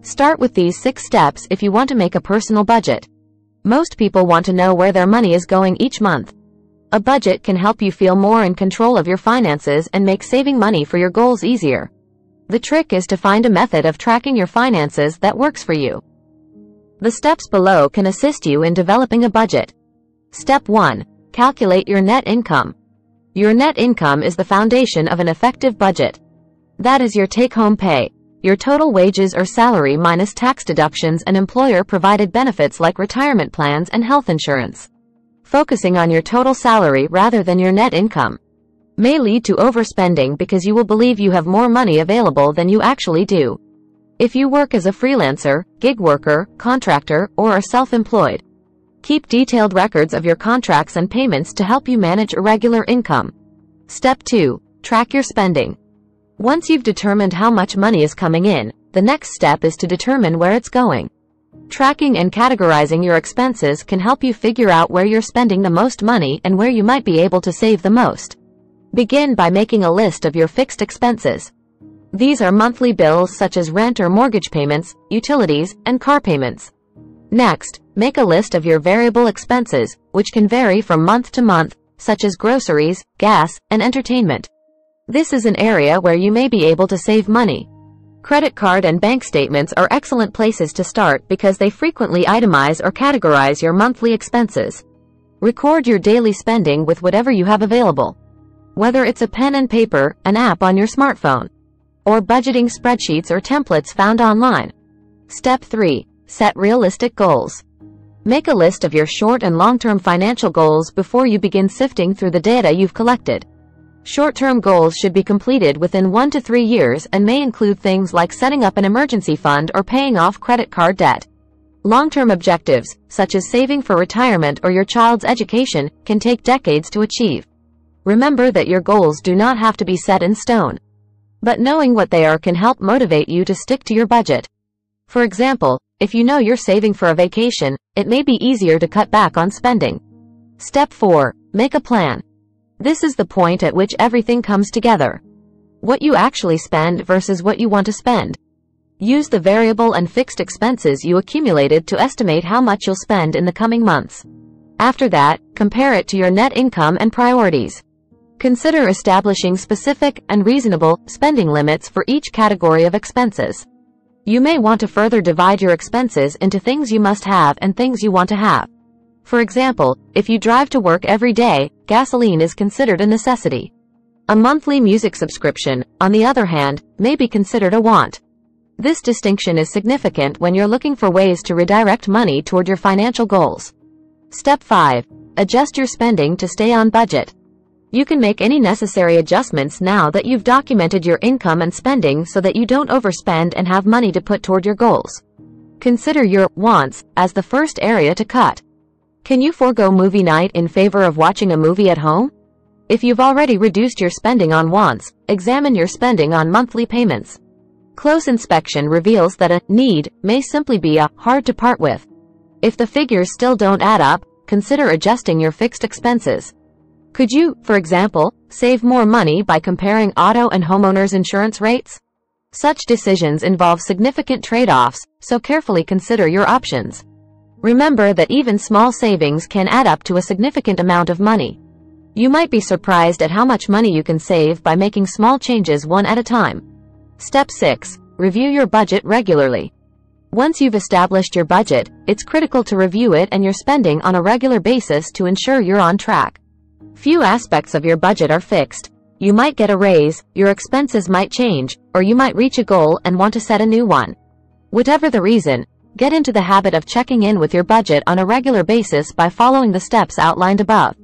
Start with these 6 steps if you want to make a personal budget. Most people want to know where their money is going each month. A budget can help you feel more in control of your finances and make saving money for your goals easier. The trick is to find a method of tracking your finances that works for you. The steps below can assist you in developing a budget. Step 1. Calculate your net income. Your net income is the foundation of an effective budget. That is your take-home pay, your total wages or salary minus tax deductions and employer-provided benefits like retirement plans and health insurance. Focusing on your total salary rather than your net income may lead to overspending because you will believe you have more money available than you actually do. If you work as a freelancer, gig worker, contractor, or are self-employed, keep detailed records of your contracts and payments to help you manage irregular income. Step 2. Track your spending. Once you've determined how much money is coming in, the next step is to determine where it's going. Tracking and categorizing your expenses can help you figure out where you're spending the most money and where you might be able to save the most. Begin by making a list of your fixed expenses. These are monthly bills such as rent or mortgage payments, utilities, and car payments. Next, make a list of your variable expenses, which can vary from month to month, such as groceries, gas, and entertainment. This is an area where you may be able to save money. Credit card and bank statements are excellent places to start because they frequently itemize or categorize your monthly expenses. Record your daily spending with whatever you have available. Whether it's a pen and paper, an app on your smartphone, or budgeting spreadsheets or templates found online. Step 3. Set realistic goals. Make a list of your short and long-term financial goals before you begin sifting through the data you've collected. Short-term goals should be completed within 1 to 3 years and may include things like setting up an emergency fund or paying off credit card debt. Long-term objectives, such as saving for retirement or your child's education, can take decades to achieve. Remember that your goals do not have to be set in stone, but knowing what they are can help motivate you to stick to your budget. For example, if you know you're saving for a vacation, it may be easier to cut back on spending. Step 4. Make a plan. This is the point at which everything comes together. What you actually spend versus what you want to spend. Use the variable and fixed expenses you accumulated to estimate how much you'll spend in the coming months. After that, compare it to your net income and priorities. Consider establishing specific and reasonable spending limits for each category of expenses. You may want to further divide your expenses into things you must have and things you want to have. For example, if you drive to work every day, gasoline is considered a necessity. A monthly music subscription, on the other hand, may be considered a want. This distinction is significant when you're looking for ways to redirect money toward your financial goals. Step 5. Adjust your spending to stay on budget. You can make any necessary adjustments now that you've documented your income and spending so that you don't overspend and have money to put toward your goals. Consider your wants as the first area to cut. Can you forego movie night in favor of watching a movie at home? If you've already reduced your spending on wants, examine your spending on monthly payments. Close inspection reveals that a need may simply be a hard to part with. If the figures still don't add up, consider adjusting your fixed expenses. Could you, for example, save more money by comparing auto and homeowners insurance rates? Such decisions involve significant trade-offs, so carefully consider your options. Remember that even small savings can add up to a significant amount of money. You might be surprised at how much money you can save by making small changes one at a time. Step 6. Review your budget regularly. Once you've established your budget, it's critical to review it and your spending on a regular basis to ensure you're on track. Few aspects of your budget are fixed. You might get a raise, your expenses might change, or you might reach a goal and want to set a new one. Whatever the reason, get into the habit of checking in with your budget on a regular basis by following the steps outlined above.